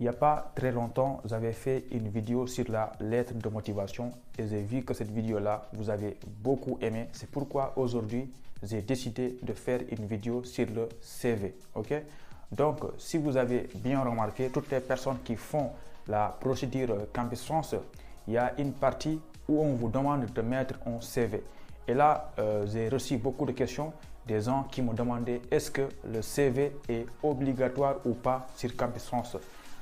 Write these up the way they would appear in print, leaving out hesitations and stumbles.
Il n'y a pas très longtemps, j'avais fait une vidéo sur la lettre de motivation et j'ai vu que cette vidéo-là, vous avez beaucoup aimé. C'est pourquoi aujourd'hui, j'ai décidé de faire une vidéo sur le CV. Ok? Donc, si vous avez bien remarqué, toutes les personnes qui font la procédure Campus France, il y a une partie où on vous demande de mettre un CV. Et là, j'ai reçu beaucoup de questions des gens qui me demandaient est-ce que le CV est obligatoire ou pas sur Campus France.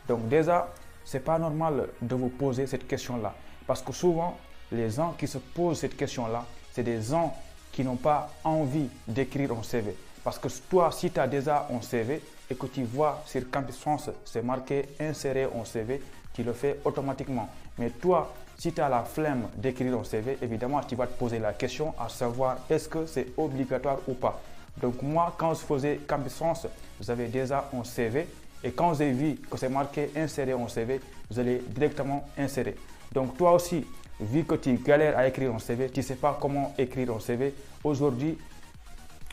Donc déjà, ce n'est pas normal de vous poser cette question-là. Parce que souvent, les gens qui se posent cette question-là, c'est des gens qui n'ont pas envie d'écrire un CV. Parce que toi, si tu as déjà un CV et que tu vois sur Campus France, c'est marqué insérer un CV, tu le fais automatiquement. Mais toi, si tu as la flemme d'écrire un CV, évidemment, tu vas te poser la question à savoir est-ce que c'est obligatoire ou pas. Donc moi, quand je faisais Campus France, j'avais déjà un CV. Et quand j'ai vu que c'est marqué insérer un CV, je l'ai directement inséré. Donc toi aussi, vu que tu galères à écrire un CV, tu ne sais pas comment écrire un CV. Aujourd'hui,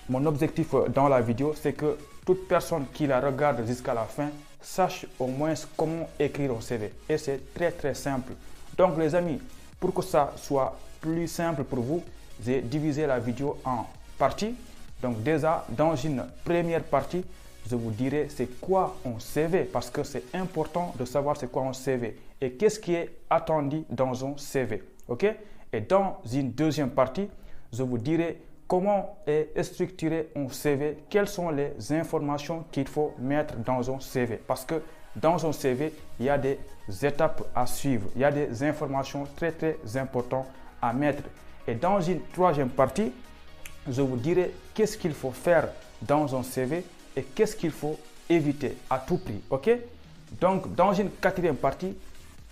mon objectif dans la vidéo, c'est que toute personne qui la regarde jusqu'à la fin sache au moins comment écrire un CV. Et c'est très simple. Donc les amis, pour que ça soit plus simple pour vous, j'ai divisé la vidéo en parties. Donc déjà, dans une première partie, je vous dirai c'est quoi un CV parce que c'est important de savoir c'est quoi un CV et qu'est-ce qui est attendu dans un CV. Ok? Et dans une deuxième partie, je vous dirai comment est structuré un CV, quelles sont les informations qu'il faut mettre dans un CV. Parce que dans un CV, il y a des étapes à suivre, il y a des informations très importantes à mettre. Et dans une troisième partie, je vous dirai qu'est-ce qu'il faut faire dans un CV et qu'est-ce qu'il faut éviter à tout prix. Ok? Donc, dans une quatrième partie,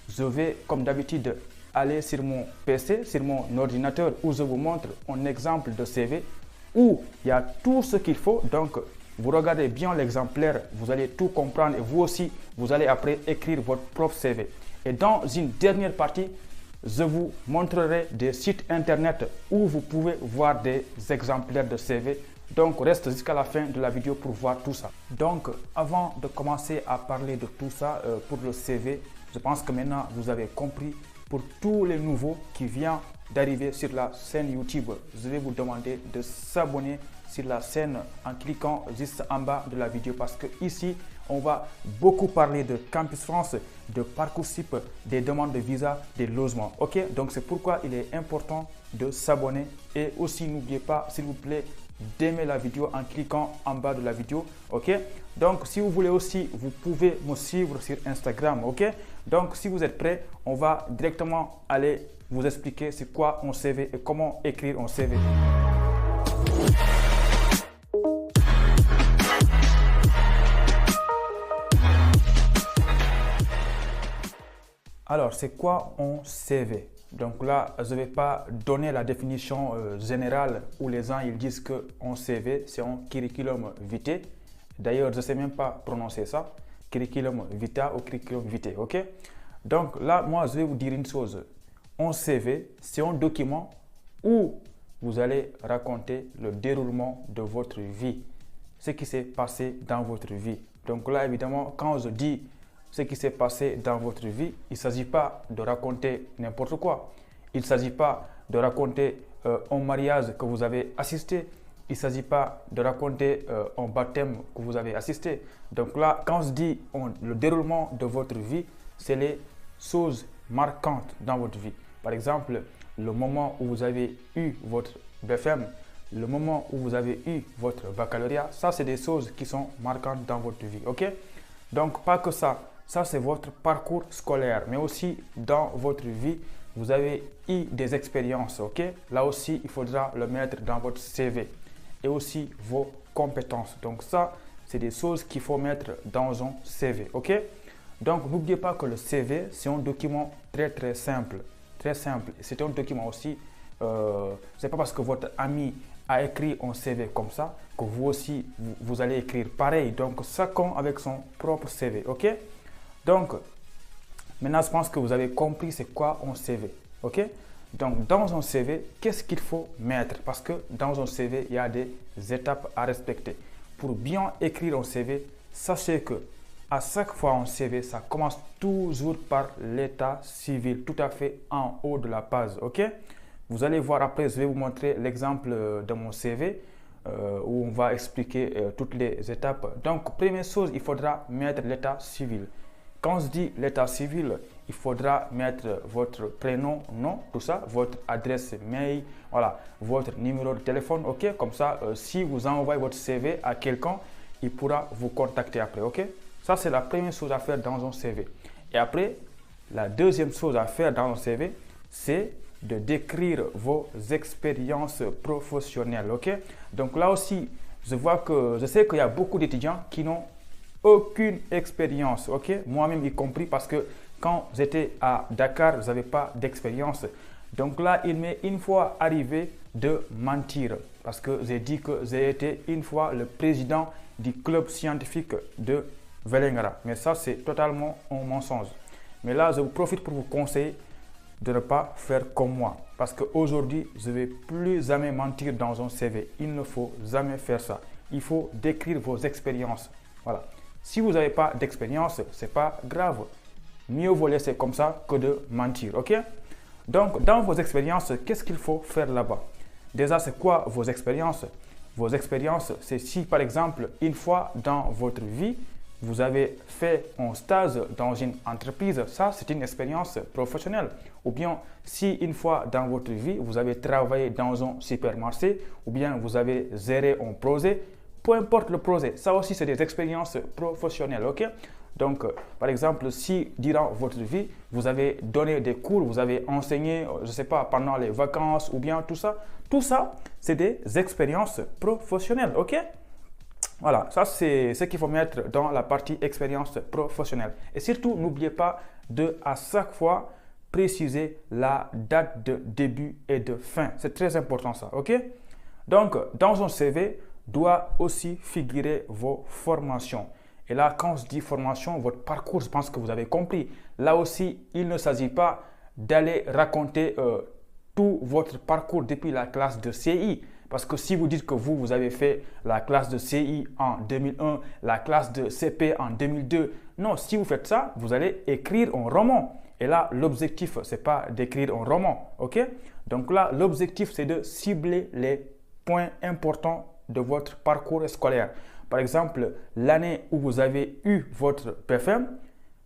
je vais, comme d'habitude, aller sur mon PC, sur mon ordinateur, où je vous montre un exemple de CV où il y a tout ce qu'il faut. Donc, vous regardez bien l'exemplaire, vous allez tout comprendre et vous aussi, vous allez après écrire votre propre CV. Et dans une dernière partie, je vous montrerai des sites internet où vous pouvez voir des exemplaires de CV. Donc, reste jusqu'à la fin de la vidéo pour voir tout ça. Donc, avant de commencer à parler de tout ça pour le CV, je pense que maintenant, vous avez compris. Pour tous les nouveaux qui viennent d'arriver sur la chaîne YouTube, je vais vous demander de s'abonner sur la chaîne en cliquant juste en bas de la vidéo parce que ici, on va beaucoup parler de Campus France, de Parcoursup, des demandes de visa, des logements. Ok? Donc, c'est pourquoi il est important de s'abonner et aussi n'oubliez pas, s'il vous plaît, d'aimer la vidéo en cliquant en bas de la vidéo. Ok? Donc, si vous voulez aussi, vous pouvez me suivre sur Instagram. Ok? Donc, si vous êtes prêts, on va directement aller vous expliquer c'est quoi un CV et comment écrire un CV. Alors, c'est quoi un CV? Donc là, je ne vais pas donner la définition générale où les gens ils disent qu'un CV, c'est un curriculum vitae. D'ailleurs, je ne sais même pas prononcer ça. Curriculum vitae ou curriculum vitae, ok? Donc là, moi, je vais vous dire une chose. Un CV, c'est un document où vous allez raconter le déroulement de votre vie, ce qui s'est passé dans votre vie. Donc là, évidemment, quand je dis ce qui s'est passé dans votre vie, il ne s'agit pas de raconter n'importe quoi. Il ne s'agit pas de raconter un mariage que vous avez assisté. Il ne s'agit pas de raconter un baptême que vous avez assisté. Donc là, quand je dis le déroulement de votre vie, c'est les choses marquantes dans votre vie. Par exemple, le moment où vous avez eu votre BFM, le moment où vous avez eu votre baccalauréat, ça c'est des choses qui sont marquantes dans votre vie. Ok? Donc pas que ça. Ça, c'est votre parcours scolaire, mais aussi dans votre vie, vous avez eu des expériences, ok? Là aussi, il faudra le mettre dans votre CV et aussi vos compétences. Donc ça, c'est des choses qu'il faut mettre dans un CV, ok? Donc, n'oubliez pas que le CV, c'est un document très simple, très simple. C'est un document aussi, c'est pas parce que votre ami a écrit un CV comme ça que vous aussi, vous allez écrire pareil. Donc, chacun avec son propre CV, ok? Donc, maintenant, je pense que vous avez compris c'est quoi un CV. Ok? Donc, dans un CV, qu'est-ce qu'il faut mettre? Parce que dans un CV, il y a des étapes à respecter. Pour bien écrire un CV, sachez que À chaque fois en CV, ça commence toujours par l'état civil, tout à fait en haut de la page, ok? Vous allez voir après, je vais vous montrer l'exemple de mon CV où on va expliquer toutes les étapes. Donc, première chose, il faudra mettre l'état civil. Quand on se dit l'état civil, il faudra mettre votre prénom, nom, tout ça, votre adresse mail, voilà, votre numéro de téléphone, ok? Comme ça, si vous envoyez votre CV à quelqu'un, il pourra vous contacter après, ok? Ça, c'est la première chose à faire dans un CV. Et après, la deuxième chose à faire dans un CV, c'est de décrire vos expériences professionnelles, ok? Donc là aussi, je sais qu'il y a beaucoup d'étudiants qui n'ont aucune expérience, ok? Moi-même y compris parce que quand j'étais à Dakar, je n'avais pas d'expérience. Donc là, il m'est une fois arrivé de mentir parce que j'ai dit que j'ai été une fois le président du club scientifique de Vélingara. Mais ça, c'est totalement un mensonge. Mais là, je vous profite pour vous conseiller de ne pas faire comme moi. Parce qu'aujourd'hui, je ne vais plus jamais mentir dans un CV. Il ne faut jamais faire ça. Il faut décrire vos expériences. Voilà. Si vous n'avez pas d'expérience, ce n'est pas grave. Mieux vaut laisser comme ça que de mentir. Ok? Donc, dans vos expériences, qu'est-ce qu'il faut faire là-bas? Déjà, c'est quoi vos expériences? Vos expériences, c'est si par exemple, une fois dans votre vie, vous avez fait un stage dans une entreprise, ça c'est une expérience professionnelle. Ou bien si une fois dans votre vie, vous avez travaillé dans un supermarché, ou bien vous avez géré un projet, peu importe le projet, ça aussi c'est des expériences professionnelles, ok? Donc, par exemple, si durant votre vie, vous avez donné des cours, vous avez enseigné, je ne sais pas, pendant les vacances ou bien tout ça, c'est des expériences professionnelles, ok? Voilà, ça c'est ce qu'il faut mettre dans la partie expérience professionnelle. Et surtout, n'oubliez pas de à chaque fois préciser la date de début et de fin. C'est très important ça, ok? Donc, dans un CV, doit aussi figurer vos formations. Et là, quand je dis formation, votre parcours, je pense que vous avez compris. Là aussi, il ne s'agit pas d'aller raconter tout votre parcours depuis la classe de CI. Parce que si vous dites que vous avez fait la classe de CI en 2001, la classe de CP en 2002, non, si vous faites ça, vous allez écrire un roman. Et là, l'objectif, ce n'est pas d'écrire un roman, ok? Donc là, l'objectif, c'est de cibler les points importants de votre parcours scolaire. Par exemple, l'année où vous avez eu votre BFM,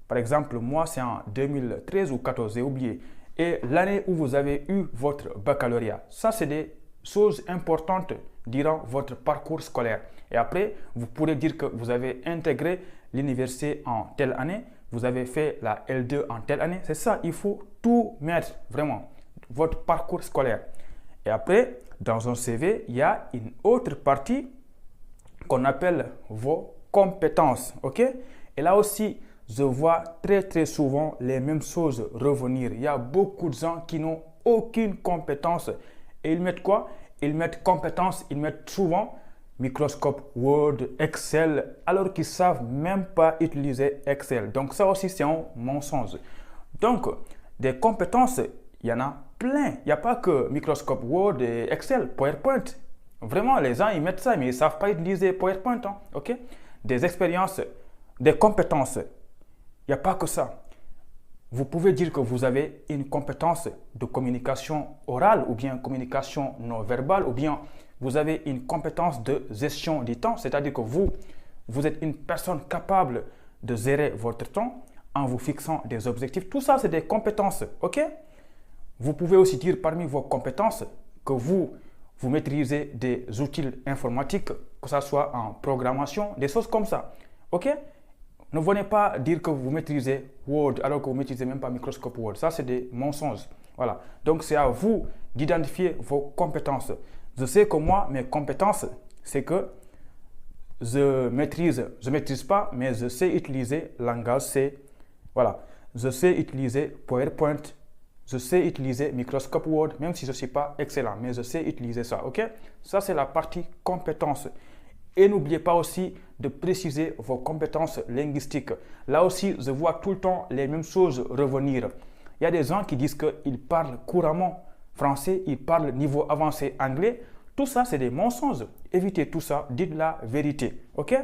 par exemple, moi, c'est en 2013 ou 2014, j'ai oublié. Et l'année où vous avez eu votre baccalauréat. Ça, c'est des choses importantes durant votre parcours scolaire. Et après, vous pourrez dire que vous avez intégré l'université en telle année, vous avez fait la L2 en telle année. C'est ça, il faut tout mettre, vraiment, votre parcours scolaire. Et après, dans un CV, il y a une autre partie qu'on appelle vos compétences, ok? Et là aussi, je vois très souvent les mêmes choses revenir. Il y a beaucoup de gens qui n'ont aucune compétence. Et ils mettent quoi? Ils mettent compétences, ils mettent souvent Microsoft Word, Excel, alors qu'ils ne savent même pas utiliser Excel. Donc ça aussi, c'est un mensonge. Donc, des compétences, il y en a plein. Il n'y a pas que Microsoft Word et Excel, PowerPoint. Vraiment, les gens, ils mettent ça, mais ils ne savent pas utiliser PowerPoint. Hein, ok? Des expériences, des compétences, il n'y a pas que ça. Vous pouvez dire que vous avez une compétence de communication orale ou bien communication non verbale ou bien vous avez une compétence de gestion du temps, c'est-à-dire que vous êtes une personne capable de gérer votre temps en vous fixant des objectifs. Tout ça, c'est des compétences, ok? Vous pouvez aussi dire parmi vos compétences que vous maîtrisez des outils informatiques, que ce soit en programmation, des choses comme ça, ok? Ne venez pas dire que vous maîtrisez Word alors que vous ne maîtrisez même pas Microsoft Word. Ça, c'est des mensonges. Voilà. Donc, c'est à vous d'identifier vos compétences. Je sais que moi, mes compétences, c'est que je maîtrise pas, mais je sais utiliser langage C. Voilà. Je sais utiliser PowerPoint. Je sais utiliser Microsoft Word, même si je ne suis pas excellent, mais je sais utiliser ça. OK? Ça, c'est la partie compétences. Et n'oubliez pas aussi de préciser vos compétences linguistiques. Là aussi, je vois tout le temps les mêmes choses revenir. Il y a des gens qui disent qu'ils parlent couramment français, ils parlent niveau avancé anglais. Tout ça, c'est des mensonges. Évitez tout ça, dites la vérité. OK?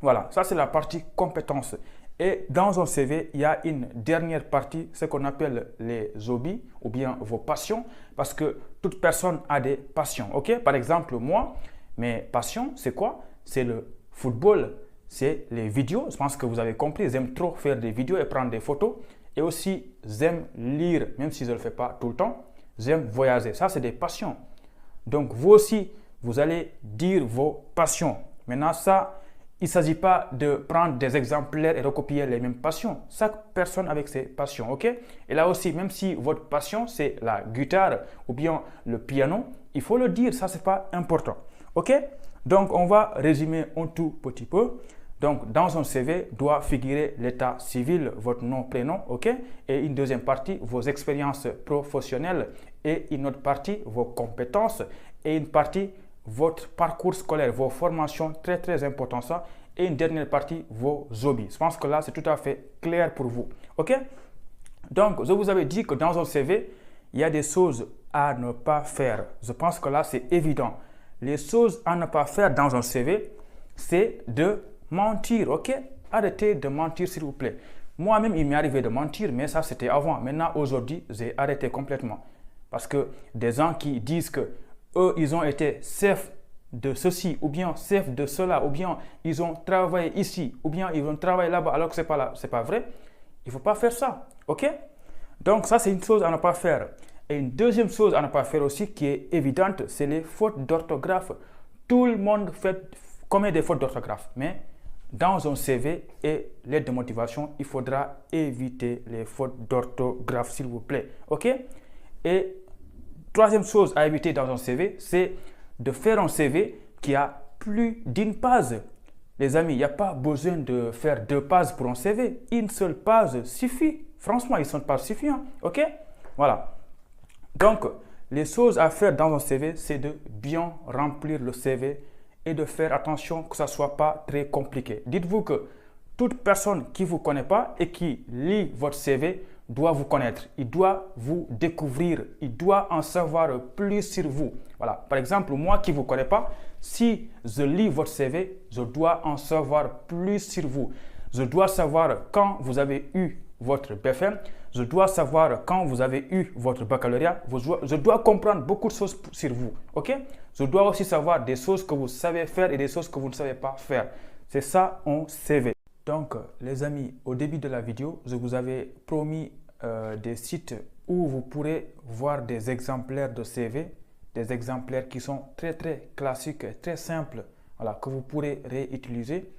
Voilà, ça c'est la partie compétences. Et dans un CV, il y a une dernière partie, ce qu'on appelle les hobbies ou bien vos passions, parce que toute personne a des passions. Ok? Par exemple, moi, mes passions, c'est quoi? C'est le football, c'est les vidéos. Je pense que vous avez compris, j'aime trop faire des vidéos et prendre des photos. Et aussi, j'aime lire, même si je ne le fais pas tout le temps. J'aime voyager. Ça, c'est des passions. Donc, vous aussi, vous allez dire vos passions. Maintenant, ça, il ne s'agit pas de prendre des exemplaires et recopier les mêmes passions. Chaque personne avec ses passions, ok? Et là aussi, même si votre passion, c'est la guitare ou bien le piano, il faut le dire, ça, ce n'est pas important, ok? Donc, on va résumer un tout petit peu. Donc, dans un CV doit figurer l'état civil, votre nom, prénom, ok? Et une deuxième partie, vos expériences professionnelles. Et une autre partie, vos compétences. Et une partie, votre parcours scolaire, vos formations, très très important ça. Et une dernière partie, vos hobbies. Je pense que là, c'est tout à fait clair pour vous. Ok? Donc, je vous avais dit que dans un CV, il y a des choses à ne pas faire. Je pense que là, c'est évident. Les choses à ne pas faire dans un CV, c'est de mentir. Ok? Arrêtez de mentir, s'il vous plaît. Moi-même, il m'est arrivé de mentir, mais ça, c'était avant. Maintenant, aujourd'hui, j'ai arrêté complètement. Parce que des gens qui disent que eux, ils ont été chefs de ceci, ou bien chefs de cela, ou bien ils ont travaillé ici, ou bien ils ont travaillé là-bas, alors que ce n'est pas là, c'est pas vrai. Il ne faut pas faire ça, ok? Donc ça, c'est une chose à ne pas faire. Et une deuxième chose à ne pas faire aussi, qui est évidente, c'est les fautes d'orthographe. Tout le monde commet des fautes d'orthographe, mais dans un CV et l'aide de motivation, il faudra éviter les fautes d'orthographe, s'il vous plaît, ok? Et troisième chose à éviter dans un CV, c'est de faire un CV qui a plus d'une page. Les amis, il n'y a pas besoin de faire 2 pages pour un CV. Une seule page suffit. Franchement, une seule page suffit. Hein? Ok? Voilà. Donc, les choses à faire dans un CV, c'est de bien remplir le CV et de faire attention que ça ne soit pas très compliqué. Dites-vous que toute personne qui ne vous connaît pas et qui lit votre CV doit vous connaître, il doit vous découvrir, il doit en savoir plus sur vous. Voilà. Par exemple, moi qui ne vous connais pas, si je lis votre CV, je dois en savoir plus sur vous. Je dois savoir quand vous avez eu votre BFM, je dois savoir quand vous avez eu votre baccalauréat, je dois comprendre beaucoup de choses sur vous. Ok? Je dois aussi savoir des choses que vous savez faire et des choses que vous ne savez pas faire. C'est ça un CV. Donc, les amis, au début de la vidéo, je vous avais promis des sites où vous pourrez voir des exemplaires de CV, des exemplaires qui sont très très classiques, très simples, voilà, que vous pourrez réutiliser.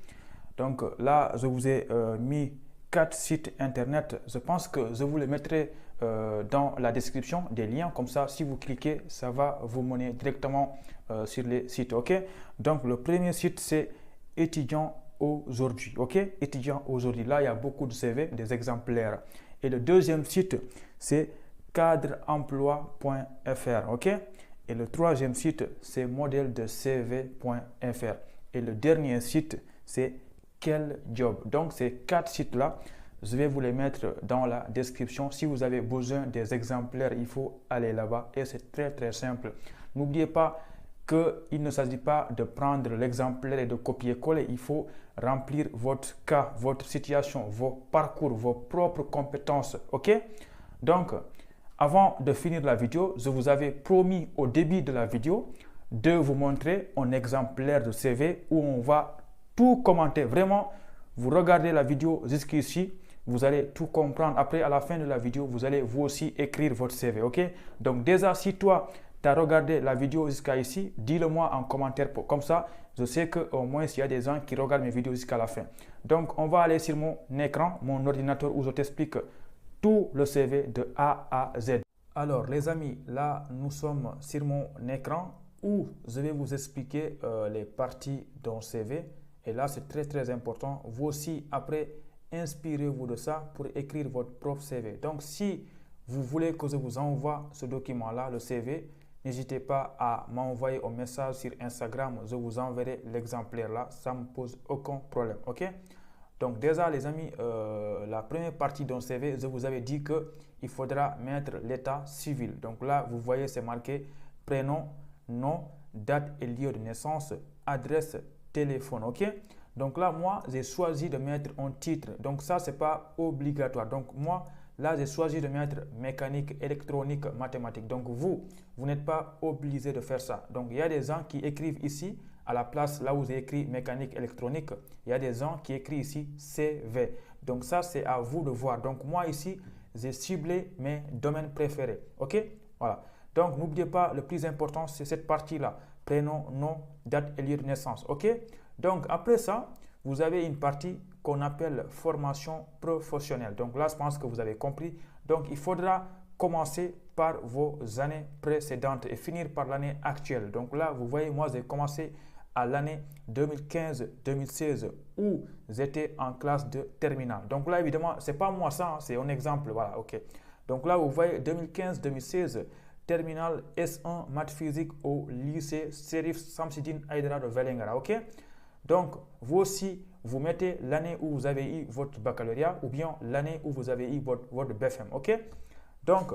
Donc là, je vous ai mis 4 sites internet. Je pense que je vous les mettrai dans la description, des liens. Comme ça, si vous cliquez, ça va vous mener directement sur les sites. Ok? Donc, le premier site, c'est étudiant aujourd'hui. Ok? Étudiant aujourd'hui. Là, il y a beaucoup de CV, des exemplaires. Et le deuxième site, c'est cadreemploi.fr. Ok? Et le troisième site, c'est modeldecv.fr. Et le dernier site, c'est Quel Job. Donc, ces 4 sites-là, je vais vous les mettre dans la description. Si vous avez besoin des exemplaires, il faut aller là-bas. Et c'est très, très simple. N'oubliez pas qu'il ne s'agit pas de prendre l'exemplaire et de copier-coller. Il faut remplir votre cas, votre situation, vos parcours, vos propres compétences. OK? Donc, avant de finir la vidéo, je vous avais promis au début de la vidéo de vous montrer un exemplaire de CV où on va tout commenter. Vraiment, vous regardez la vidéo jusqu'ici, vous allez tout comprendre. Après, à la fin de la vidéo, vous allez vous aussi écrire votre CV. OK? Donc, déjà, si toi, tu as regardé la vidéo jusqu'à ici, dis-le moi en commentaire. Comme ça, je sais qu'au moins, il y a des gens qui regardent mes vidéos jusqu'à la fin. Donc, on va aller sur mon écran, mon ordinateur, où je t'explique tout le CV de A à Z. Alors, les amis, là, nous sommes sur mon écran où je vais vous expliquer les parties d'un CV. Et là, c'est très, très important. Vous aussi, après, inspirez-vous de ça pour écrire votre propre CV. Donc, si vous voulez que je vous envoie ce document-là, le CV, n'hésitez pas à m'envoyer un message sur Instagram. Je vous enverrai l'exemplaire là. Ça ne me pose aucun problème. OK? Donc, déjà, les amis, la première partie d'un CV, je vous avais dit qu'il faudra mettre l'état civil. Donc là, vous voyez, c'est marqué prénom, nom, date et lieu de naissance, adresse, téléphone. OK? Donc là, moi, j'ai choisi de mettre un titre. Donc ça, ce n'est pas obligatoire. Donc moi, là, j'ai choisi de mettre mécanique, électronique, mathématiques. Donc vous n'êtes pas obligé de faire ça. Donc il y a des gens qui écrivent ici, à la place là où j'ai écrit mécanique, électronique, il y a des gens qui écrivent ici CV. Donc ça, c'est à vous de voir. Donc moi ici, j'ai ciblé mes domaines préférés. OK? Voilà. Donc n'oubliez pas, le plus important, c'est cette partie-là. Prénom, nom, date et lieu de naissance. OK? Donc après ça, vous avez une partie qu'on appelle formation professionnelle. Donc là, je pense que vous avez compris. Donc il faudra commencer par vos années précédentes et finir par l'année actuelle. Donc là, vous voyez, moi, j'ai commencé à l'année 2015-2016 où j'étais en classe de terminale. Donc là, évidemment, ce n'est pas moi ça, c'est un exemple. Voilà, OK. Donc là, vous voyez 2015-2016, terminale S1 maths physique au lycée Serif Samsidine Aïdara de Vélingara. OK. Donc, vous aussi, vous mettez l'année où vous avez eu votre baccalauréat ou bien l'année où vous avez eu votre BFM. OK. Donc,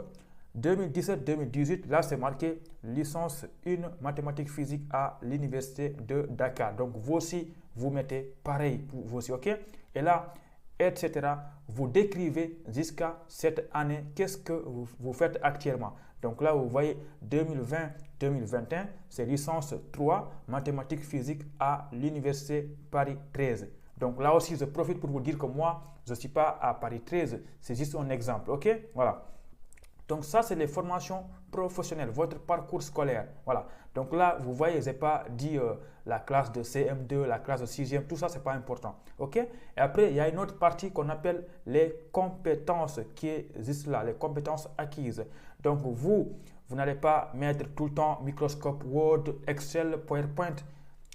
2017-2018, là, c'est marqué licence 1 mathématiques physique à l'université de Dakar. Donc, vous aussi, vous mettez pareil pour vous aussi. OK. Et là, etc. Vous décrivez jusqu'à cette année, qu'est-ce que vous faites actuellement. Donc là, vous voyez 2020-2021, c'est licence 3 mathématiques physique à l'université Paris 13. Donc là aussi, je profite pour vous dire que moi, je ne suis pas à Paris 13, c'est juste un exemple. OK? Voilà. Donc ça, c'est les formations professionnelles, votre parcours scolaire. Voilà. Donc là, vous voyez, je n'ai pas dit la classe de CM2, la classe de 6e, tout ça, ce n'est pas important. OK? Et après, il y a une autre partie qu'on appelle les compétences qui existent là, les compétences acquises. Donc vous n'allez pas mettre tout le temps Microsoft Word, Excel, PowerPoint.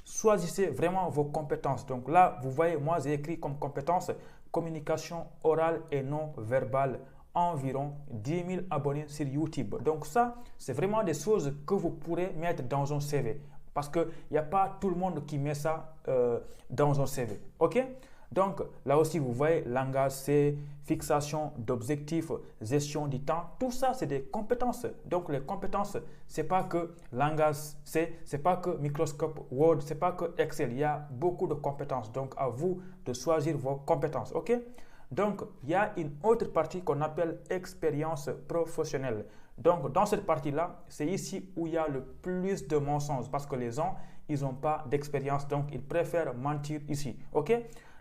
Choisissez vraiment vos compétences. Donc là, vous voyez, moi, j'ai écrit comme compétence communication orale et non verbale. Environ 10 000 abonnés sur YouTube. Donc ça, c'est vraiment des choses que vous pourrez mettre dans un CV. Parce qu'il n'y a pas tout le monde qui met ça dans un CV. OK? Donc là aussi, vous voyez, langage C, fixation d'objectifs, gestion du temps. Tout ça, c'est des compétences. Donc les compétences, ce n'est pas que langage C, ce n'est pas que Microsoft Word, ce n'est pas que Excel. Il y a beaucoup de compétences. Donc à vous de choisir vos compétences. OK? Donc, il y a une autre partie qu'on appelle expérience professionnelle. Donc, dans cette partie-là, c'est ici où il y a le plus de mensonges parce que les gens, ils n'ont pas d'expérience, donc ils préfèrent mentir ici. OK?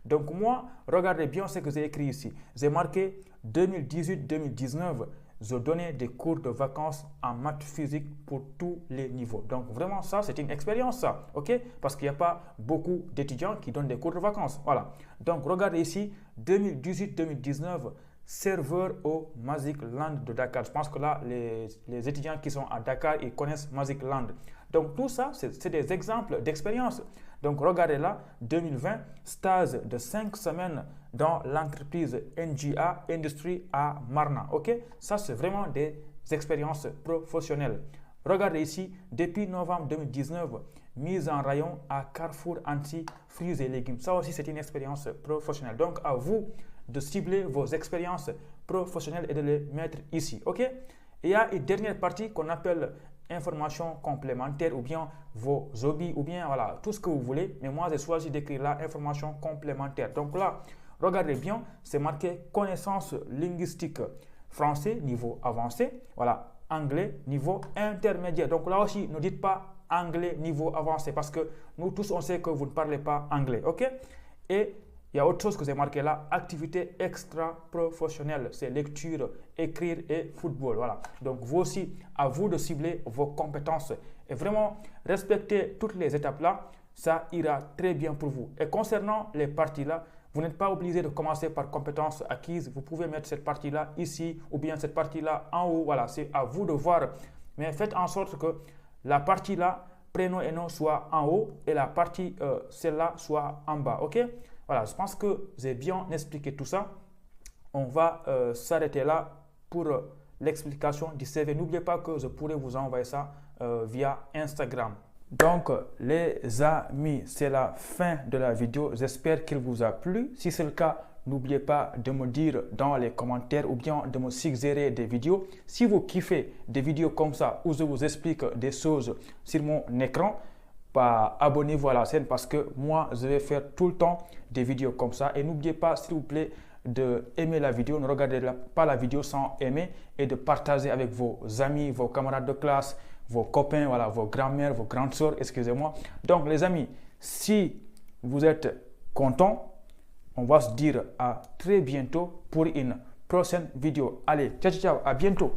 Donc, moi, regardez bien ce que j'ai écrit ici. J'ai marqué 2018-2019. Je donnais des cours de vacances en maths physique pour tous les niveaux. Donc, vraiment, ça, c'est une expérience, ça. OK? Parce qu'il n'y a pas beaucoup d'étudiants qui donnent des cours de vacances. Voilà. Donc, regardez ici, 2018-2019, serveur au Magic Land de Dakar. Je pense que là, les étudiants qui sont à Dakar, ils connaissent Magic Land. Donc, tout ça, c'est des exemples d'expérience. Donc, regardez là, 2020, stage de 5 semaines dans l'entreprise NGA Industrie à Marna. OK? Ça, c'est vraiment des expériences professionnelles. Regardez ici, depuis novembre 2019, mise en rayon à Carrefour Anti fruits et légumes. Ça aussi, c'est une expérience professionnelle. Donc, à vous de cibler vos expériences professionnelles et de les mettre ici. OK? Et il y a une dernière partie qu'on appelle informations complémentaires ou bien vos hobbies ou bien voilà, tout ce que vous voulez. Mais moi, j'ai choisi d'écrire là informations complémentaires. Donc là, regardez bien, c'est marqué connaissances linguistiques. Français, niveau avancé. Voilà, anglais, niveau intermédiaire. Donc là aussi, ne dites pas anglais, niveau avancé parce que nous tous, on sait que vous ne parlez pas anglais. OK? Et il y a autre chose que j'ai marqué là, activité extra-professionnelle, c'est lecture, écrire et football. Voilà. Donc vous aussi, à vous de cibler vos compétences et vraiment respecter toutes les étapes là, ça ira très bien pour vous. Et concernant les parties là, vous n'êtes pas obligé de commencer par compétences acquises. Vous pouvez mettre cette partie là ici ou bien cette partie là en haut. Voilà, c'est à vous de voir. Mais faites en sorte que la partie là, prénom et nom, soit en haut et la partie celle-là soit en bas. OK? Voilà, je pense que j'ai bien expliqué tout ça. On va s'arrêter là pour l'explication du CV. N'oubliez pas que je pourrais vous envoyer ça via Instagram. Donc, les amis, c'est la fin de la vidéo. J'espère qu'il vous a plu. Si c'est le cas, n'oubliez pas de me dire dans les commentaires ou bien de me suggérer des vidéos. Si vous kiffez des vidéos comme ça où je vous explique des choses sur mon écran, pas abonnez-vous à la chaîne parce que moi, je vais faire tout le temps des vidéos comme ça. Et n'oubliez pas, s'il vous plaît, de aimer la vidéo. Ne regardez pas la vidéo sans aimer et de partager avec vos amis, vos camarades de classe, vos copains, voilà, vos grands-mères, vos grandes sœurs, excusez-moi. Donc, les amis, si vous êtes contents, on va se dire à très bientôt pour une prochaine vidéo. Allez, ciao, ciao, à bientôt.